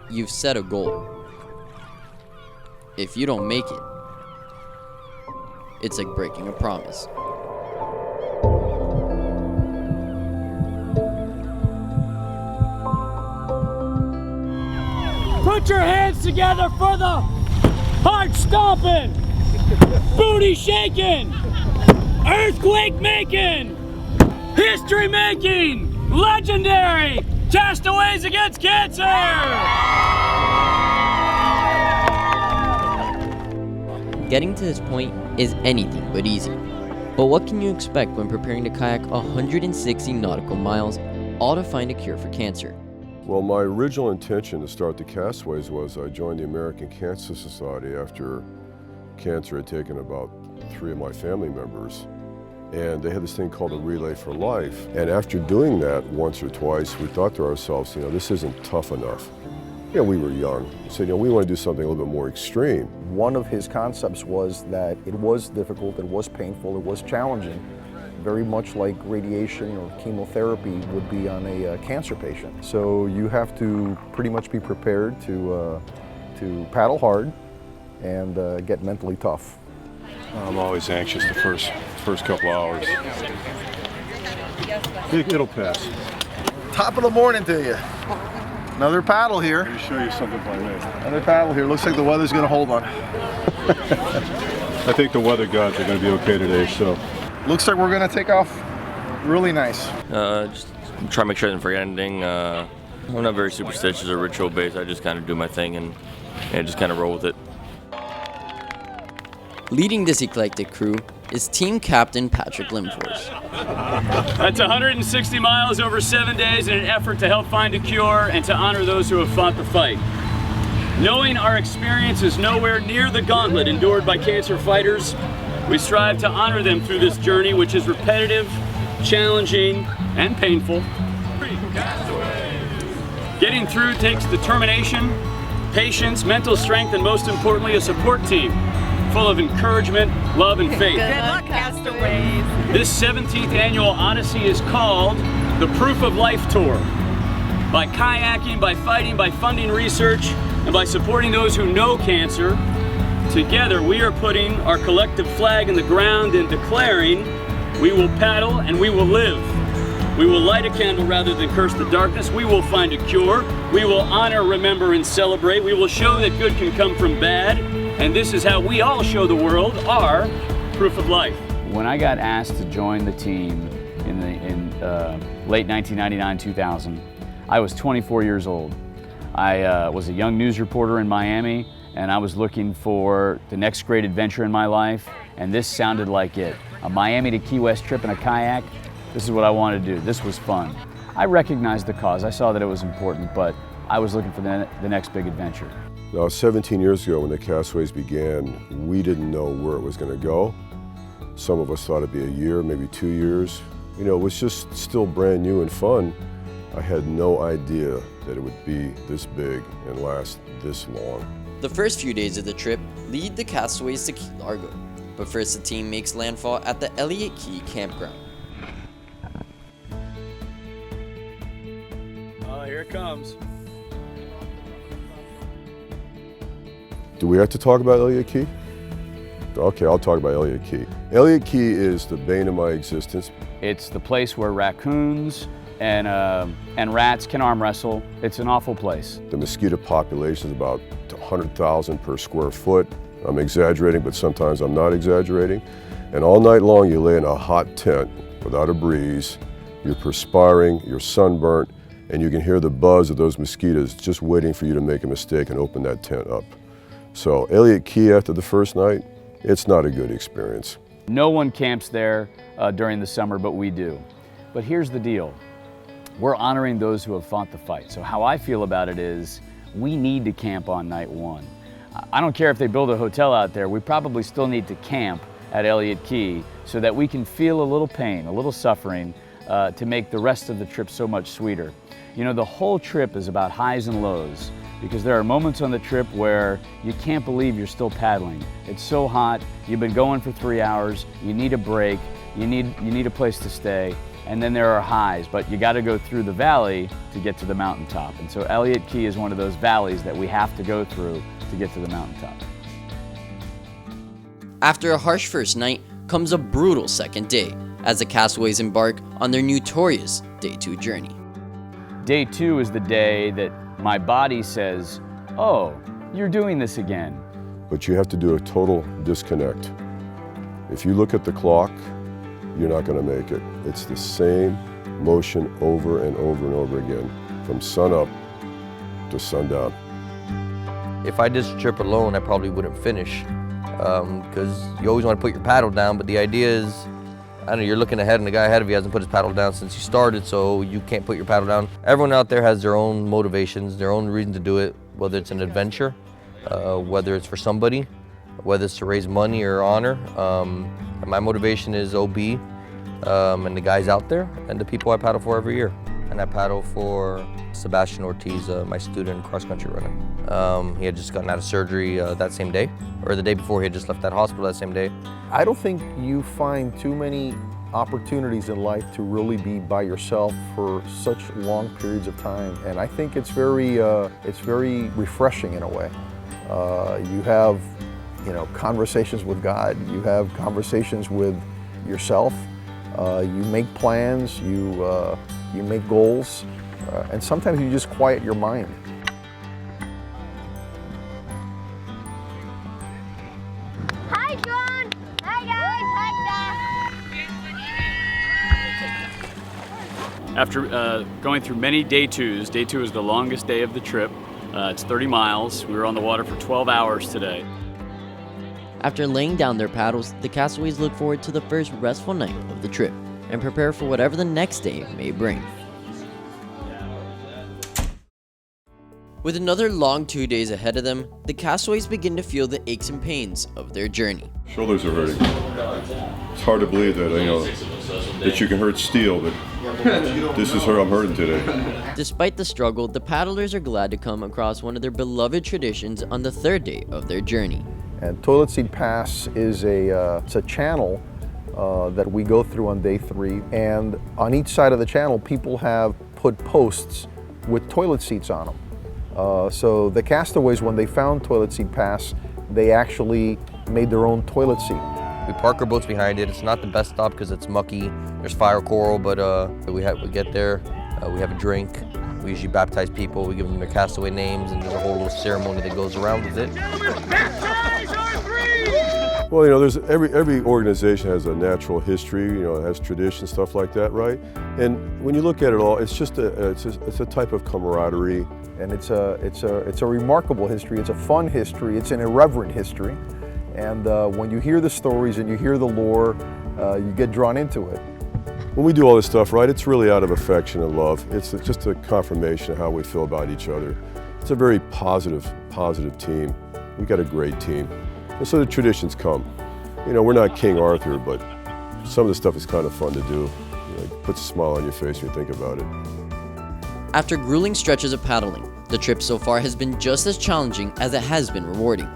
You've set a goal. If you don't make it, it's like breaking a promise. Put your hands together for the heart stomping, booty shaking, earthquake making, history making, legendary Castaways against cancer! Getting to this point is anything but easy. But what can you expect when preparing to kayak 160 nautical miles, all to find a cure for cancer? Well, my original intention to start the Castaways was I joined the American Cancer Society after cancer had taken about 3 of my family members. And they had this thing called a Relay for Life. And after doing that once or twice, we thought to ourselves, this isn't tough enough. We were young. We said, we want to do something a little bit more extreme. One of his concepts was that it was difficult, it was painful, it was challenging, very much like radiation or chemotherapy would be on a cancer patient. So you have to pretty much be prepared to paddle hard and get mentally tough. I'm always anxious the first couple hours. It'll pass. Top of the morning to you. Another paddle here. Let me show you something by me. Another paddle here. Looks like the weather's going to hold on. I think the weather gods are going to be okay today, so. Looks like we're going to take off really nice. Just try to make sure I didn't forget anything. I'm not very superstitious or ritual based. I just kind of do my thing and just kind of roll with it. Leading this eclectic crew is team captain Patrick Limfors. That's 160 miles over 7 days in an effort to help find a cure and to honor those who have fought the fight. Knowing our experience is nowhere near the gauntlet endured by cancer fighters, we strive to honor them through this journey, which is repetitive, challenging, and painful. Getting through takes determination, patience, mental strength, and most importantly, a support team full of encouragement, love, and faith. Good luck, Castaways. This 17th annual Odyssey is called the Proof of Life Tour. By kayaking, by fighting, by funding research, and by supporting those who know cancer, together we are putting our collective flag in the ground and declaring, we will paddle and we will live. We will light a candle rather than curse the darkness. We will find a cure. We will honor, remember, and celebrate. We will show that good can come from bad. And this is how we all show the world our proof of life. When I got asked to join the team in late 1999-2000, I was 24 years old. I was a young news reporter in Miami, and I was looking for the next great adventure in my life, and this sounded like it. A Miami to Key West trip in a kayak, this is what I wanted to do. This was fun. I recognized the cause. I saw that it was important, but I was looking for the next big adventure. Now, 17 years ago when the Castaways began, we didn't know where it was going to go. Some of us thought it'd be a year, maybe 2 years. It was just still brand new and fun. I had no idea that it would be this big and last this long. The first few days of the trip lead the Castaways to Key Largo, but first the team makes landfall at the Elliott Key campground. Oh, here it comes. Do we have to talk about Elliott Key? Okay, I'll talk about Elliott Key. Elliott Key is the bane of my existence. It's the place where raccoons and rats can arm wrestle. It's an awful place. The mosquito population is about 100,000 per square foot. I'm exaggerating, but sometimes I'm not exaggerating. And all night long you lay in a hot tent without a breeze. You're perspiring, you're sunburnt, and you can hear the buzz of those mosquitoes just waiting for you to make a mistake and open that tent up. So Elliott Key after the first night, it's not a good experience. No one camps there during the summer, but we do. But here's the deal. We're honoring those who have fought the fight. So how I feel about it is we need to camp on night one. I don't care if they build a hotel out there, we probably still need to camp at Elliott Key so that we can feel a little pain, a little suffering to make the rest of the trip so much sweeter. The whole trip is about highs and lows, because there are moments on the trip where you can't believe you're still paddling. It's so hot, you've been going for 3 hours, you need a break, you need a place to stay, and then there are highs, but you got to go through the valley to get to the mountaintop. And so Elliott Key is one of those valleys that we have to go through to get to the mountaintop. After a harsh first night comes a brutal second day as the Castaways embark on their notorious Day 2 journey. Day 2 is the day that my body says, oh, you're doing this again. But you have to do a total disconnect. If you look at the clock, you're not going to make it. It's the same motion over and over and over again, from sun up to sundown. If I did this trip alone, I probably wouldn't finish, because you always want to put your paddle down, but the idea is, I don't know, you're looking ahead and the guy ahead of you hasn't put his paddle down since you started, so you can't put your paddle down. Everyone out there has their own motivations, their own reason to do it, whether it's an adventure, whether it's for somebody, whether it's to raise money or honor. And my motivation is OB and the guys out there and the people I paddle for every year. And I paddle for Sebastian Ortiz, my student cross-country runner. He had just gotten out of surgery that same day, or the day before. He had just left that hospital that same day. I don't think you find too many opportunities in life to really be by yourself for such long periods of time, and I think it's very refreshing in a way. You have, conversations with God. You have conversations with yourself. You make plans. You make goals, and sometimes you just quiet your mind. Hi, John. Hi, guys. Hi, After going through many Day 2s, Day 2 is the longest day of the trip. It's 30 miles. We were on the water for 12 hours today. After laying down their paddles, the Castaways look forward to the first restful night of the trip and prepare for whatever the next day may bring. With another long 2 days ahead of them, the Castaways begin to feel the aches and pains of their journey. Shoulders are hurting. It's hard to believe that, that you can hurt steel, but this is I'm hurting today. Despite the struggle, the paddlers are glad to come across one of their beloved traditions on the third day of their journey. And Toilet Seat Pass is it's a channel that we go through on Day 3, and on each side of the channel, people have put posts with toilet seats on them. So the Castaways, when they found Toilet Seat Pass, they actually made their own toilet seat. We park our boats behind it. It's not the best stop because it's mucky. There's fire coral, but we get there, we have a drink. We usually baptize people. We give them their castaway names, and there's a whole little ceremony that goes around with it. Well, there's every organization has a natural history. It has traditions, stuff like that, right? And when you look at it all, it's just it's a type of camaraderie. And it's a remarkable history. It's a fun history. It's an irreverent history. And when you hear the stories and you hear the lore, you get drawn into it. When we do all this stuff, right, it's really out of affection and love. It's just a confirmation of how we feel about each other. It's a very positive team. We got a great team. And so the traditions come. We're not King Arthur, but some of the stuff is kind of fun to do. It puts a smile on your face when you think about it. After grueling stretches of paddling, the trip so far has been just as challenging as it has been rewarding.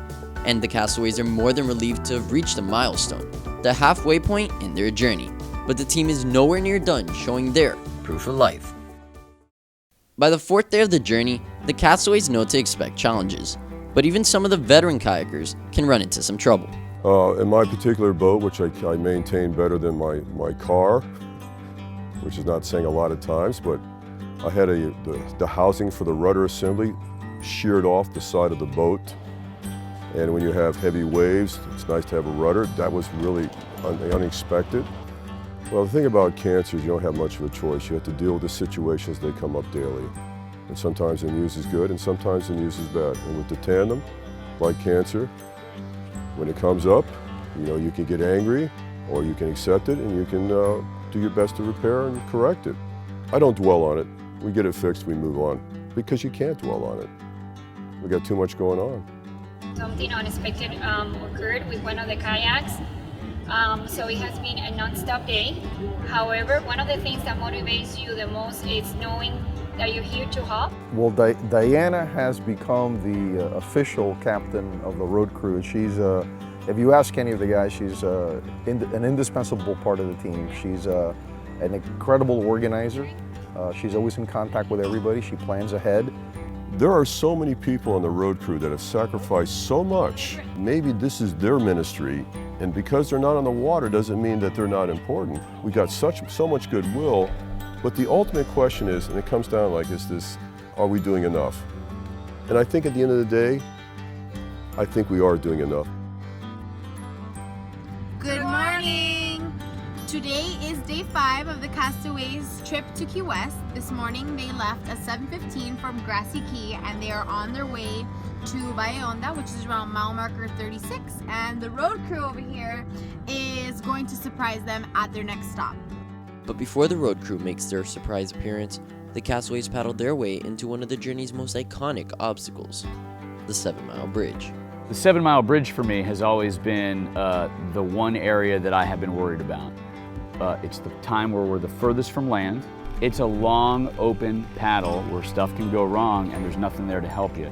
And the Castaways are more than relieved to have reached the milestone, the halfway point in their journey. But the team is nowhere near done showing their proof of life. By the fourth day of the journey, the Castaways know to expect challenges. But even some of the veteran kayakers can run into some trouble. In my particular boat, which I maintain better than my car, which is not saying a lot of times, but I had the housing for the rudder assembly sheared off the side of the boat. And when you have heavy waves, it's nice to have a rudder. That was really unexpected. Well, the thing about cancer is you don't have much of a choice. You have to deal with the situations that come up daily. And sometimes the news is good and sometimes the news is bad. And with the tandem, like cancer, when it comes up, you can get angry or you can accept it and you can do your best to repair and correct it. I don't dwell on it. We get it fixed, we move on. Because you can't dwell on it. We got too much going on. Something unexpected occurred with one of the kayaks. So it has been a non-stop day. However, one of the things that motivates you the most is knowing that you're here to help. Well, Diana has become the official captain of the road crew. She's, if you ask any of the guys, she's an indispensable part of the team. She's an incredible organizer. She's always in contact with everybody. She plans ahead. There are so many people on the road crew that have sacrificed so much. Maybe this is their ministry, and because they're not on the water doesn't mean that they're not important. We got so much goodwill, but the ultimate question is, and it comes down like this, are we doing enough? And I think at the end of the day, I think we are doing enough. Good morning! Today is day 5 of the Castaways trip to Key West. This morning they left at 7:15 from Grassy Key and they are on their way to Bayonda, which is around mile marker 36, and the road crew over here is going to surprise them at their next stop. But before the road crew makes their surprise appearance, the Castaways paddle their way into one of the journey's most iconic obstacles, the 7-mile bridge. The 7-mile bridge for me has always been the one area that I have been worried about. It's the time where we're the furthest from land. It's a long, open paddle where stuff can go wrong and there's nothing there to help you.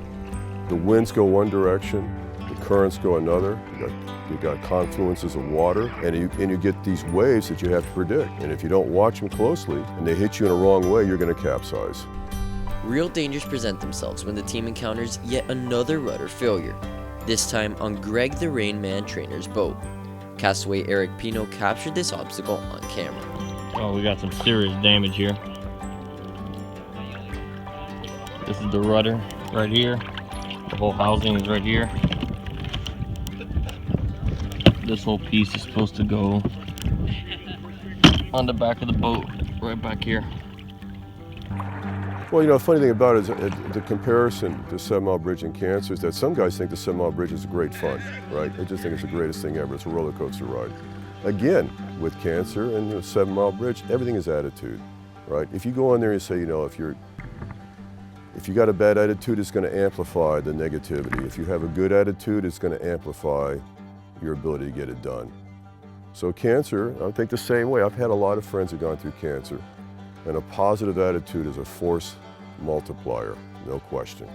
The winds go one direction, the currents go another. You got confluences of water, and you get these waves that you have to predict. And if you don't watch them closely and they hit you in a wrong way, you're going to capsize. Real dangers present themselves when the team encounters yet another rudder failure, this time on Greg the Rain Man trainer's boat. Castaway Eric Pino captured this obstacle on camera. Oh, we got some serious damage here. This is the rudder right here. The whole housing is right here. This whole piece is supposed to go on the back of the boat, right back here. Well, you know, the funny thing about it is the comparison to 7-mile bridge and cancer is that some guys think the 7-mile bridge is great fun, right? They just think it's the greatest thing ever. It's a roller coaster ride. Again, with cancer and the 7-mile bridge, everything is attitude, right? If you go on there and say, you know, if you got a bad attitude, it's going to amplify the negativity. If you have a good attitude, it's going to amplify your ability to get it done. So cancer, I think the same way. I've had a lot of friends who've gone through cancer. And a positive attitude is a force multiplier, no question.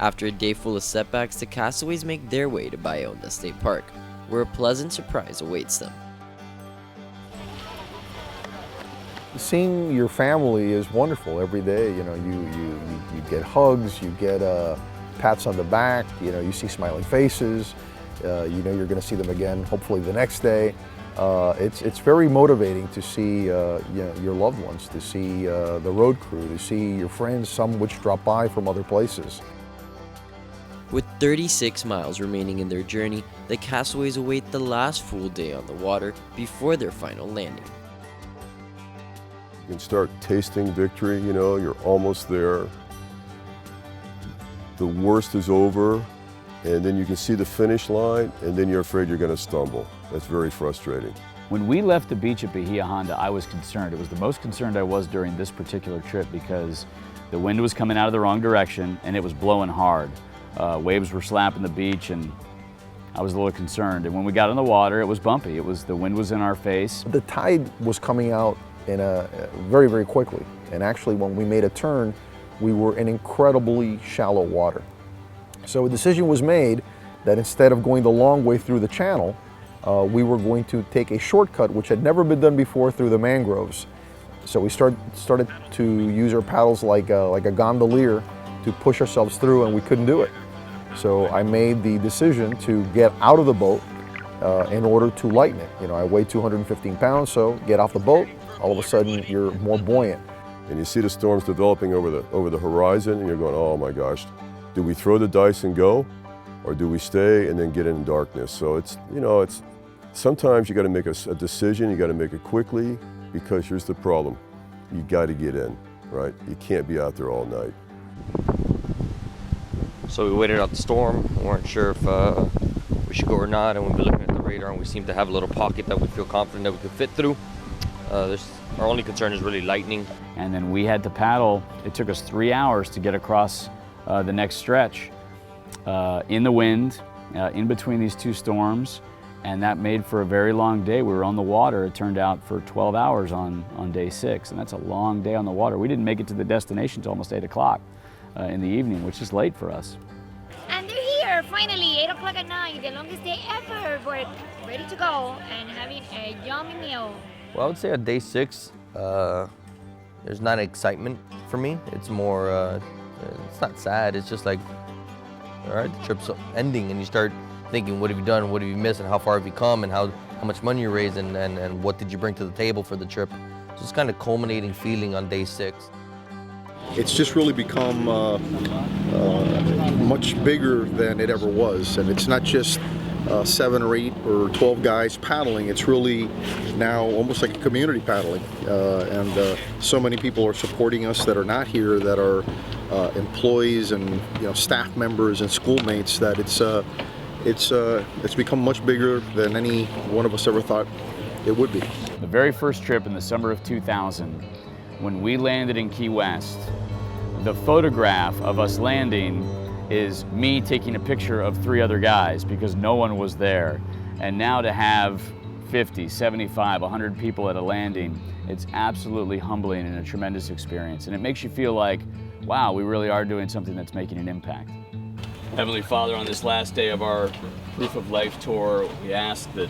After a day full of setbacks, the Castaways make their way to Bayonda State Park, where a pleasant surprise awaits them. Seeing your family is wonderful every day. You know, you get hugs, you get pats on the back, you know, you see smiling faces, you know you're going to see them again hopefully the next day. It's very motivating to see you know, your loved ones, to see the road crew, to see your friends, some which drop by from other places. With 36 miles remaining in their journey, the Castaways await the last full day on the water before their final landing. You can start tasting victory, you know, you're almost there. The worst is over, and then you can see the finish line, and then you're afraid you're going to stumble. That's very frustrating. When we left the beach at Bahia Honda, I was concerned. It was the most concerned I was during this particular trip because the wind was coming out of the wrong direction and it was blowing hard. Waves were slapping the beach and I was a little concerned. And when we got in the water, it was bumpy. The wind was in our face. The tide was coming out in very, very quickly. And actually when we made a turn, we were in incredibly shallow water. So a decision was made that instead of going the long way through the channel, we were going to take a shortcut which had never been done before through the mangroves. So we started to use our paddles like a gondolier to push ourselves through, and we couldn't do it. So I made the decision to get out of the boat in order to lighten it. You know, I weigh 215 pounds, so get off the boat, all of a sudden you're more buoyant. And you see the storms developing over the horizon, and you're going, oh my gosh, do we throw the dice and go? Or do we stay and then get in darkness? So it's, you know, sometimes you got to make a decision, you got to make it quickly, because here's the problem. You got to get in, right? You can't be out there all night. So we waited out the storm. We weren't sure if we should go or not, and we've been looking at the radar, and we seem to have a little pocket that we feel confident that we could fit through. Our only concern is really lightning. And then we had to paddle. It took us 3 hours to get across the next stretch in the wind, in between these two storms, and that made for a very long day. We were on the water, it turned out, for 12 hours on day 6, and that's a long day on the water. We didn't make it to the destination until almost 8 o'clock in the evening, which is late for us. And they're here, finally, 8 o'clock at night, the longest day ever. We're ready to go and having a yummy meal. Well, I would say on day 6, there's not excitement for me. It's more, it's not sad, it's just like, all right, the trip's ending, and you start thinking, what have you done, what have you missed, and how far have you come, and how much money you raised, and what did you bring to the table for the trip. So it's kind of culminating feeling on day 6. It's just really become much bigger than it ever was, and it's not just 7 or 8 or 12 guys paddling. It's really now almost like a community paddling, and so many people are supporting us that are not here, that are employees and staff members and schoolmates. That it's become much bigger than any one of us ever thought it would be. The very first trip in the summer of 2000, when we landed in Key West, the photograph of us landing is me taking a picture of 3 other guys because no one was there. And now to have 50, 75, 100 people at a landing, it's absolutely humbling and a tremendous experience. And it makes you feel like, wow, we really are doing something that's making an impact. Heavenly Father, on this last day of our Proof of Life tour, we ask that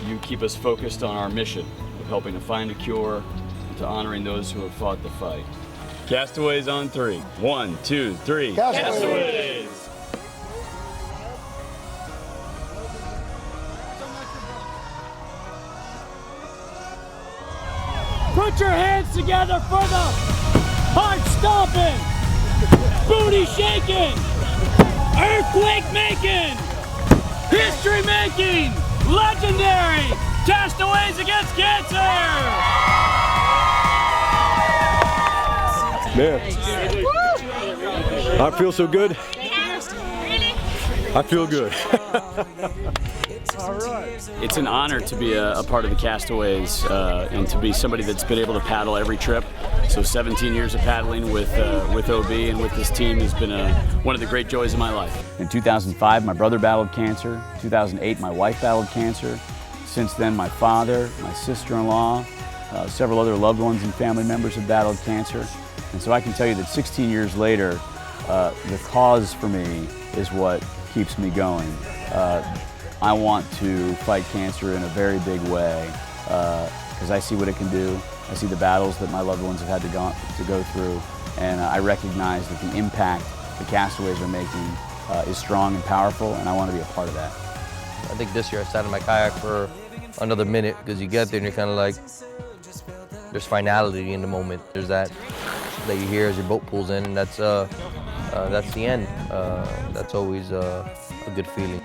you keep us focused on our mission of helping to find a cure and to honoring those who have fought the fight. Castaways on 3. 1, 2, 3. Castaways! Put your hands together for the heart stomping, booty shaking, earthquake making, history making, legendary Castaways Against Cancer! Man, I feel so good. I feel good. All right. It's an honor to be a part of the Castaways and to be somebody that's been able to paddle every trip. So 17 years of paddling with OB and with this team has been one of the great joys of my life. In 2005, my brother battled cancer. 2008, my wife battled cancer. Since then, my father, my sister-in-law, several other loved ones and family members have battled cancer. And so I can tell you that 16 years later, the cause for me is what keeps me going. I want to fight cancer in a very big way because I see what it can do. I see the battles that my loved ones have had to go through, and I recognize that the impact the Castaways are making is strong and powerful, and I want to be a part of that. I think this year I sat in my kayak for another minute because you get there and you're kind of like, there's finality in the moment. There's that you hear as your boat pulls in, and that's the end. That's always a good feeling.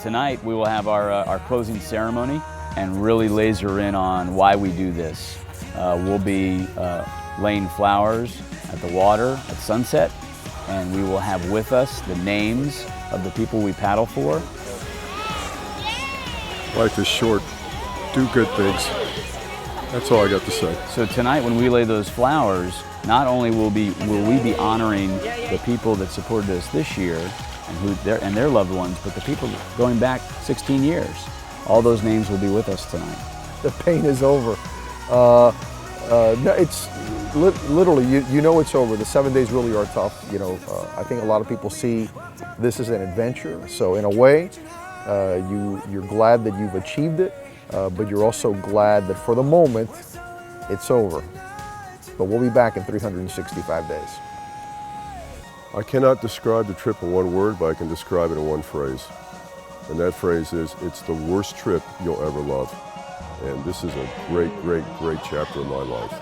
Tonight we will have our closing ceremony and really laser in on why we do this. We'll be laying flowers at the water at sunset, and we will have with us the names of the people we paddle for. Life is short. Do good things. That's all I got to say. So tonight when we lay those flowers, not only will we be honoring the people that supported us this year and their loved ones, but the people going back 16 years. All those names will be with us tonight. The pain is over. No, it's literally, you know it's over. The 7 days really are tough. I think a lot of people see this as an adventure. So in a way, you're glad that you've achieved it, but you're also glad that for the moment, it's over. But we'll be back in 365 days. I cannot describe the trip in one word, but I can describe it in one phrase. And that phrase is, it's the worst trip you'll ever love. And this is a great, great, great chapter of my life.